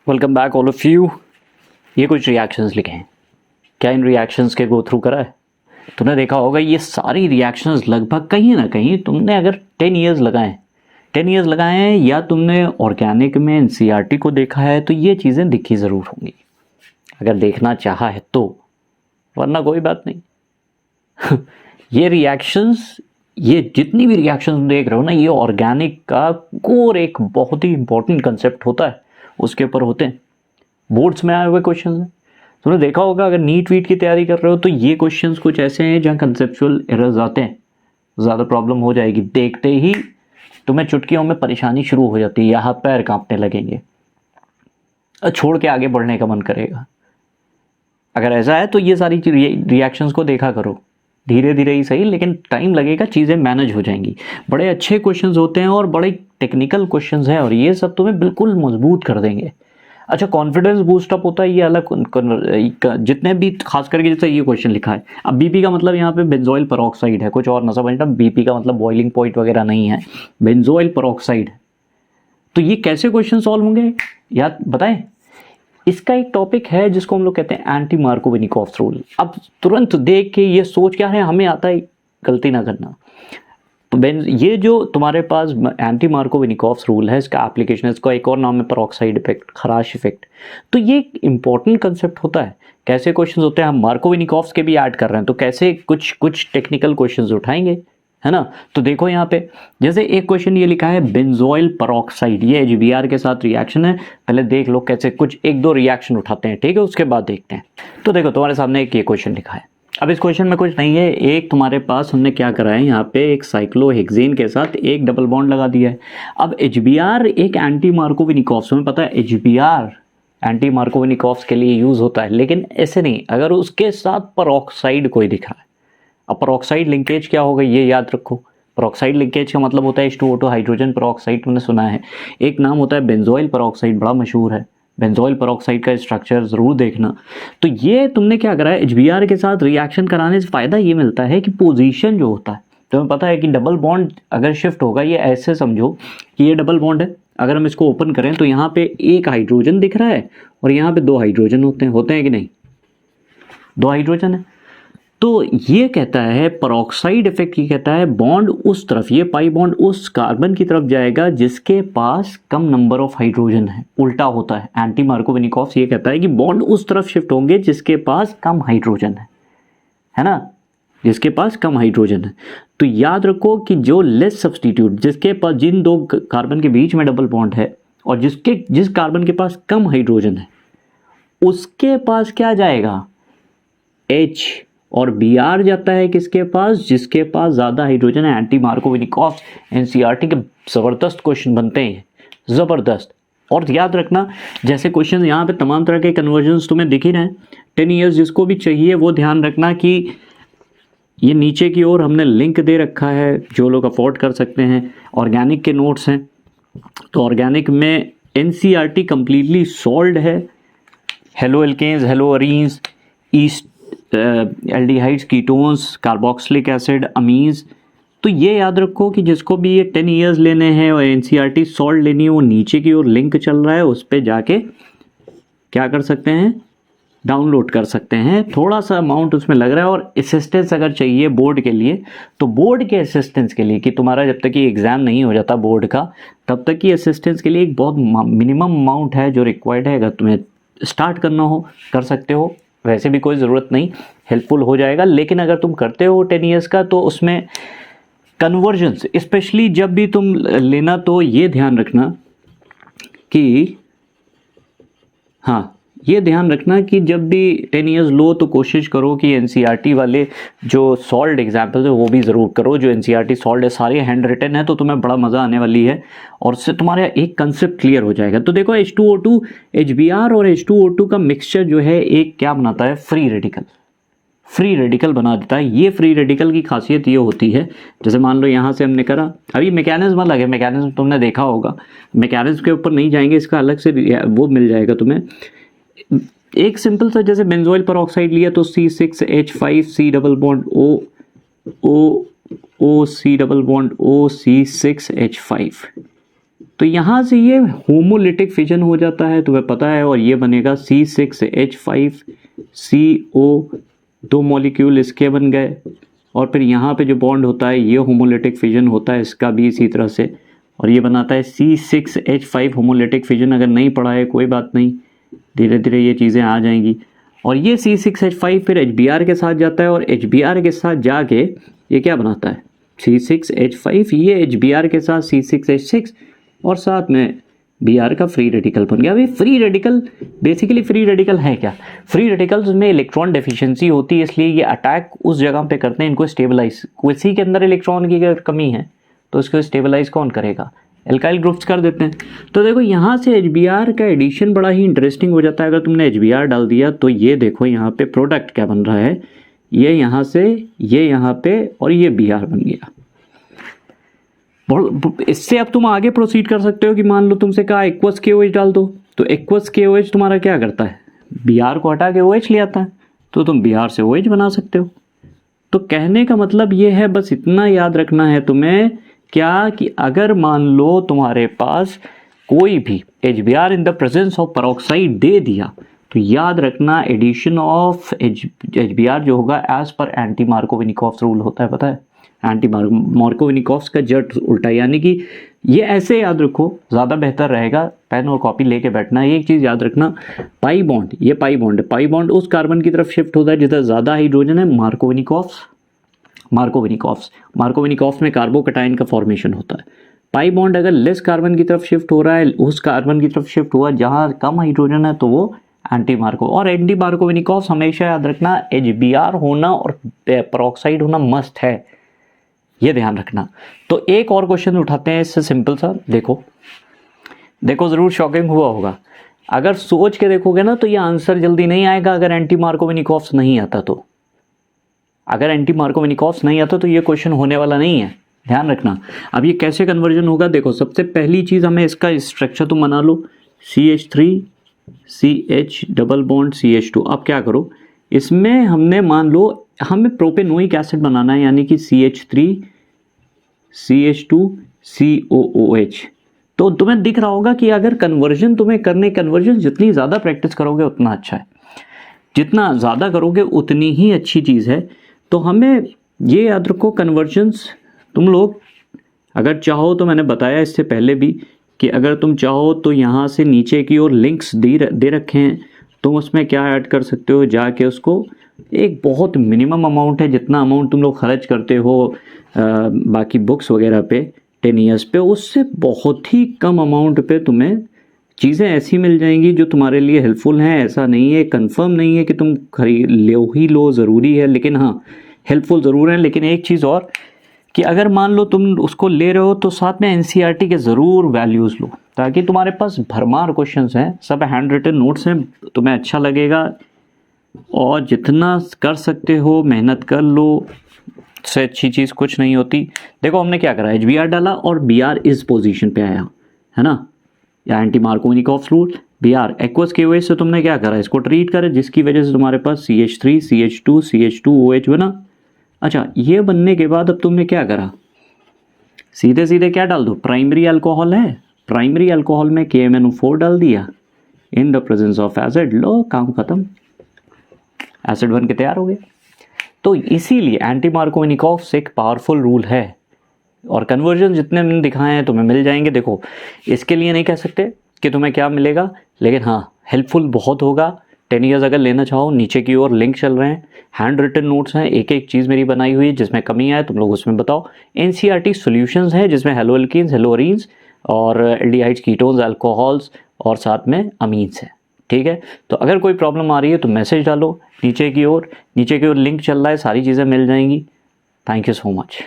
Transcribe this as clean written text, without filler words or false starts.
Welcome back all of you. ये कुछ reactions लिखे हैं, क्या इन रिएक्शंस के गो थ्रू करा है? तुमने देखा होगा ये सारी रिएक्शंस लगभग कहीं ना कहीं तुमने अगर 10 ईयर्स लगाए हैं या तुमने ऑर्गेनिक में एनसीईआरटी को देखा है तो ये चीज़ें दिखी ज़रूर होंगी, अगर देखना चाहा है तो, वरना कोई बात नहीं। ये रिएक्शंस, ये जितनी भी रिएक्शंस देख रहे हो ना, ये ऑर्गेनिक का कोर एक बहुत ही इंपॉर्टेंट कंसेप्ट होता है, उसके ऊपर होते हैं। बोर्ड्स में आए हुए क्वेश्चन हैं, तुमने देखा होगा अगर नीट वीट की तैयारी कर रहे हो तो ये क्वेश्चंस कुछ ऐसे हैं जहाँ कंसेप्चुअल एरर्स आते हैं, ज़्यादा प्रॉब्लम हो जाएगी, देखते ही तुम्हें चुटकियों में परेशानी शुरू हो जाती है या हाथ पैर कांपने लगेंगे, छोड़ के आगे बढ़ने का मन करेगा। अगर ऐसा है तो ये सारी रिएक्शंस को देखा करो, धीरे धीरे ही सही लेकिन टाइम लगेगा, चीज़ें मैनेज हो जाएंगी। बड़े अच्छे क्वेश्चंस होते हैं और बड़े टेक्निकल क्वेश्चंस हैं और ये सब तुम्हें बिल्कुल मजबूत कर देंगे। अच्छा, कॉन्फिडेंस बूस्टअप होता है ये अलग, जितने भी खास करके जैसे ये क्वेश्चन लिखा है, अब बीपी का मतलब यहाँ पे बेंजोइल पेरोक्साइड है, कुछ और ना समझना, बीपी का मतलब बॉइलिंग पॉइंट वगैरह नहीं है, बेंजोइल पेरोक्साइड है। तो ये कैसे क्वेश्चन सॉल्व होंगे याद बताएं? इसका एक टॉपिक है जिसको हम लोग कहते हैं एंटी मार्कोविनिकॉफ्स रूल। अब तुरंत देख के ये सोच क्या है, हमें आता है, गलती ना करना। तो ये जो तुम्हारे पास एंटी मार्कोविनिकॉफ्स रूल है, इसका एप्लीकेशन, इसका एक और नाम है पेरोक्साइड इफेक्ट, खराश इफेक्ट। तो ये एक इंपॉर्टेंट कंसेप्ट होता है। कैसे क्वेश्चंस होते हैं, हम मार्कोविनिकॉफ्स के भी ऐड कर रहे हैं तो कैसे कुछ टेक्निकल क्वेश्चंस उठाएंगे, है ना। तो देखो यहाँ पे जैसे एक क्वेश्चन ये लिखा है बेंजोइल पेरोक्साइड, ये एचबीआर के साथ रिएक्शन है। पहले देख लो कैसे, कुछ एक दो रिएक्शन उठाते हैं, ठीक है, उसके बाद देखते हैं। तो देखो तुम्हारे सामने एक ये क्वेश्चन लिखा है। अब इस क्वेश्चन में कुछ नहीं है, एक तुम्हारे पास हमने क्या करा है, यहाँ पे एक साइक्लोहेक्सेन के साथ एक डबल बॉन्ड लगा दिया है। अब एचबीआर एक एंटी मार्कोविनिकॉफ्स, हमें पता है एचबीआर एंटी मार्कोविनिकॉफ्स के लिए यूज होता है, लेकिन ऐसे नहीं, अगर उसके साथ पेरोक्साइड कोई दिखा है। अब पेरोक्साइड लिंकेज क्या होगा ये याद रखो। पेरोक्साइड लिंकेज का मतलब होता है H2O2 हाइड्रोजन पेरोक्साइड, तुमने सुना है। एक नाम होता है बेंजोइल पेरोक्साइड, बड़ा मशहूर है, बेंजोइल पेरोक्साइड का स्ट्रक्चर जरूर देखना। तो ये तुमने क्या करा है, एचबीआर के साथ रिएक्शन कराने से फायदा ये मिलता है कि पोजीशन जो होता है, तुम्हें पता है कि डबल बॉन्ड अगर शिफ्ट होगा, ये ऐसे समझो कि ये डबल बॉन्ड है, अगर हम इसको ओपन करें तो यहाँ पे एक हाइड्रोजन दिख रहा है और यहाँ पे दो हाइड्रोजन होते हैं कि नहीं, दो हाइड्रोजन है। तो ये कहता है पेरोक्साइड इफेक्ट, ये कहता है बॉन्ड उस तरफ, ये पाई बॉन्ड उस कार्बन की तरफ जाएगा जिसके पास कम नंबर ऑफ हाइड्रोजन है। उल्टा होता है, एंटी मार्कोविनिकॉफ्स ये कहता है कि बॉन्ड उस तरफ शिफ्ट होंगे जिसके पास कम हाइड्रोजन है ना, जिसके पास कम हाइड्रोजन है। तो याद रखो कि जो लेस सब्सटीट्यूट, जिसके पास, जिन दो कार्बन के बीच में डबल बॉन्ड है और जिस कार्बन के पास कम हाइड्रोजन है उसके पास क्या जाएगा, H, और Br जाता है किसके पास, जिसके पास ज्यादा हाइड्रोजन है। एंटी मार्कोविनिकॉफ्स एनसीईआरटी के जबरदस्त क्वेश्चन बनते हैं, जबरदस्त। और याद रखना जैसे क्वेश्चन यहाँ पे तमाम तरह के कन्वर्जन्स तुम्हें दिख ही रहे हैं, 10 ईयर्स जिसको भी चाहिए वो ध्यान रखना कि ये नीचे की ओर हमने लिंक दे रखा है, जो लोग अफोर्ड कर सकते हैं। ऑर्गेनिक के नोट्स हैं, तो ऑर्गेनिक में एनसीईआरटी कंप्लीटली सॉल्व्ड है, हेलो एल्केन्स, हेलो अरीन्स, ईस्ट aldehydes, ketones, carboxylic acid, amines. तो ये याद रखो कि जिसको भी ये 10 ईयर्स लेने हैं और एनसीईआरटी सॉल्व लेनी है, वो नीचे की ओर लिंक चल रहा है, उस पर जाके क्या कर सकते हैं, डाउनलोड कर सकते हैं। थोड़ा सा अमाउंट उसमें लग रहा है, और असिस्टेंस अगर चाहिए बोर्ड के लिए तो बोर्ड के असिस्टेंस के लिए, कि तुम्हारा जब तक कि एग्ज़ाम नहीं हो जाता बोर्ड का तब तक की असिस्टेंस के लिए एक बहुत मिनिमम अमाउंट है जो रिक्वायर्ड है। अगर तुम्हें स्टार्ट करना हो कर सकते हो, वैसे भी कोई ज़रूरत नहीं, हेल्पफुल हो जाएगा। लेकिन अगर तुम करते हो 10 ईयर्स का तो उसमें कन्वर्जन्स, स्पेशली जब भी तुम लेना तो ये ध्यान रखना कि, हाँ ये ध्यान रखना कि जब भी 10 ईयर्स लो तो कोशिश करो कि एनसीईआरटी वाले जो सॉल्व्ड एग्जाम्पल्स है वो भी ज़रूर करो। जो एनसीईआरटी सॉल्व्ड है सारे हैंड रिटन है, तो तुम्हें बड़ा मज़ा आने वाली है और उससे तुम्हारा एक कंसेप्ट क्लियर हो जाएगा। तो देखो H2O2, एचबीआर और H2O2 का मिक्सचर जो है एक क्या बनाता है, फ्री रेडिकल बना देता है। ये फ्री रेडिकल की खासियत ये होती है, जैसे मान लो यहाँ से हमने करा, अभी मैकेनिज्म अलग है, मैकेनिज्म तुमने देखा होगा, मैकेनिज्म के ऊपर नहीं जाएंगे, इसका अलग से वो मिल जाएगा तुम्हें। एक सिंपल सा जैसे बेंजोइल पेरोक्साइड लिया तो C6H5 C double bond O C double bond O C6H5, तो यहाँ से ये होमोलिटिक फिजन हो जाता है, तुम्हें पता है, और ये बनेगा C6H5CO, 2 मॉलिक्यूल इसके बन गए। और फिर यहाँ पे जो बॉन्ड होता है ये होमोलिटिक फिजन होता है इसका भी इसी तरह से, और ये बनाता है C6H5 होमोलिटिक फिजन। अगर नहीं पढ़ा है कोई बात नहीं, धीरे धीरे ये चीज़ें आ जाएंगी। और ये C6H5 फिर HBr के साथ जाता है, और HBr के साथ जाके ये क्या बनाता है, C6H5, ये HBr के साथ C6H6, और साथ में Br का फ्री रेडिकल बन गया। अभी free radical, basically free radical है क्या, फ्री रेडिकल्स में इलेक्ट्रॉन डेफिशिएंसी होती है, इसलिए ये अटैक उस जगह पे करते हैं, इनको स्टेबलाइज, किसी के अंदर इलेक्ट्रॉन की अगर कमी है तो इसको स्टेबलाइज कौन करेगा, एल्काइल ग्रुप्स कर देते हैं। तो देखो यहाँ से HBr का एडिशन बड़ा ही इंटरेस्टिंग हो जाता है। अगर तुमने HBr डाल दिया तो ये देखो यहाँ पे प्रोडक्ट क्या बन रहा है, ये यहाँ से ये यहाँ पे, और ये Br बन गया। इससे अब तुम आगे प्रोसीड कर सकते हो कि मान लो तुमसे कहा एक्वस KOH डाल दो, तो एक्वस KOH तुम्हारा क्या करता है, Br को हटा के OH ले आता है, तो तुम Br से OH बना सकते हो। तो कहने का मतलब ये है, बस इतना याद रखना है तुम्हें क्या, कि अगर मान लो तुम्हारे पास कोई भी HBr in the presence of peroxide दे दिया, तो याद रखना एडिशन ऑफ HBr जो होगा as per anti Markovnikov's rule होता है, पता है, एंटी मार्कोविनिकॉफ्स का जट उल्टा। यानी कि ये ऐसे याद रखो, ज़्यादा बेहतर रहेगा, पेन और कॉपी लेके बैठना। एक चीज़ याद रखना, पाई बॉन्ड, ये पाई बॉन्ड है, पाई बॉन्ड उस कार्बन की तरफ शिफ्ट होता है जिधर ज़्यादा हाइड्रोजन है, मार्कोविनिकॉफ्स में कार्बोकटाइन का फॉर्मेशन होता है। पाई बॉन्ड अगर लेस कार्बन की तरफ शिफ्ट हो रहा है, उस कार्बन की तरफ शिफ्ट हुआ जहाँ कम हाइड्रोजन है, तो वो एंटी मार्को। और एंटी मार्कोविनिकॉफ्स हमेशा याद रखना HBr होना और पेरोक्साइड होना मस्ट है, ये ध्यान रखना। तो एक और क्वेश्चन उठाते हैं इससे सिंपल सा, देखो ज़रूर शॉकिंग हुआ होगा। अगर सोच के देखोगे ना तो ये आंसर जल्दी नहीं आएगा अगर एंटी मार्कोविनिकॉफ्स नहीं आता तो। अगर एंटी मार्कोविनिकॉफ्स नहीं आता तो ये क्वेश्चन होने वाला नहीं है, ध्यान रखना। अब ये कैसे कन्वर्जन होगा, देखो सबसे पहली चीज़ हमें इसका स्ट्रक्चर तो बना लो, CH3 CH double bond CH2। अब क्या करो, इसमें हमने मान लो हमें प्रोपेनोइक एसिड बनाना है, यानी कि CH3 CH2 COOH। तो तुम्हें दिख रहा होगा कि अगर कन्वर्जन तुम्हें करने, कन्वर्जन जितनी ज़्यादा प्रैक्टिस करोगे उतना अच्छा है, जितना ज़्यादा करोगे उतनी ही अच्छी चीज़ है। तो हमें ये याद रखो, कन्वर्जन्स तुम लोग अगर चाहो तो, मैंने बताया इससे पहले भी कि अगर तुम चाहो तो यहाँ से नीचे की ओर लिंक्स दे रखे हैं, तुम उसमें क्या ऐड कर सकते हो, जाके उसको एक बहुत मिनिमम अमाउंट है, जितना अमाउंट तुम लोग खर्च करते हो बाकी बुक्स वगैरह पे 10 ईयर्स पे, उससे बहुत ही कम अमाउंट पे तुम्हें चीज़ें ऐसी मिल जाएंगी जो तुम्हारे लिए हेल्पफुल हैं। ऐसा नहीं है, कंफर्म नहीं है कि तुम खरीद लो ज़रूरी है, लेकिन हाँ हेल्पफुल ज़रूर है। लेकिन एक चीज़ और कि अगर मान लो तुम उसको ले रहे हो तो साथ में NCERT के ज़रूर वैल्यूज़ लो, ताकि तुम्हारे पास भरमार क्वेश्चंस हैं, सब हैंड रिटन नोट्स हैं, तुम्हें अच्छा लगेगा। और जितना कर सकते हो मेहनत कर लो, से अच्छी चीज़ कुछ नहीं होती। देखो हमने क्या करा, HBr डाला और Br इस पोजीशन पे आया, है ना, या anti Markovnikov's rule. Br aqueous KOH से तुमने क्या करा, इसको ट्रीट करा, जिसकी वजह से तुम्हारे पास CH3 CH2 CH2OH बना। अच्छा, ये बनने के बाद अब तुमने क्या करा, सीधे सीधे क्या डाल दो, प्राइमरी अल्कोहल है, प्राइमरी अल्कोहल में KMnO4 डाल दिया in the presence of acid, लो काम खत्म, एसिड बन के तैयार हो गया। तो इसीलिए एंटी मार्कोविनिकॉफ्स एक पावरफुल रूल है, और कन्वर्जन जितने मैंने दिखाए हैं तुम्हें मिल जाएंगे। देखो इसके लिए नहीं कह सकते कि तुम्हें क्या मिलेगा, लेकिन हाँ हेल्पफुल बहुत होगा। 10 ईयर्स अगर लेना चाहो, नीचे की ओर लिंक चल रहे हैं, हैंड रिटन नोट्स हैं, एक एक चीज़ मेरी बनाई हुई है, जिसमें कमी आए तुम लोग उसमें बताओ। NCERT सॉल्यूशंस हैं जिसमें हेलोएल्कीन्स, हेलोअरीन्स और एल्डिहाइड्स, कीटोन्स, अल्कोहल्स और साथ में अमीन्स हैं, ठीक है। तो अगर कोई प्रॉब्लम आ रही है तो मैसेज डालो नीचे की ओर लिंक चल रहा है, सारी चीज़ें मिल जाएंगी। Thank you so much.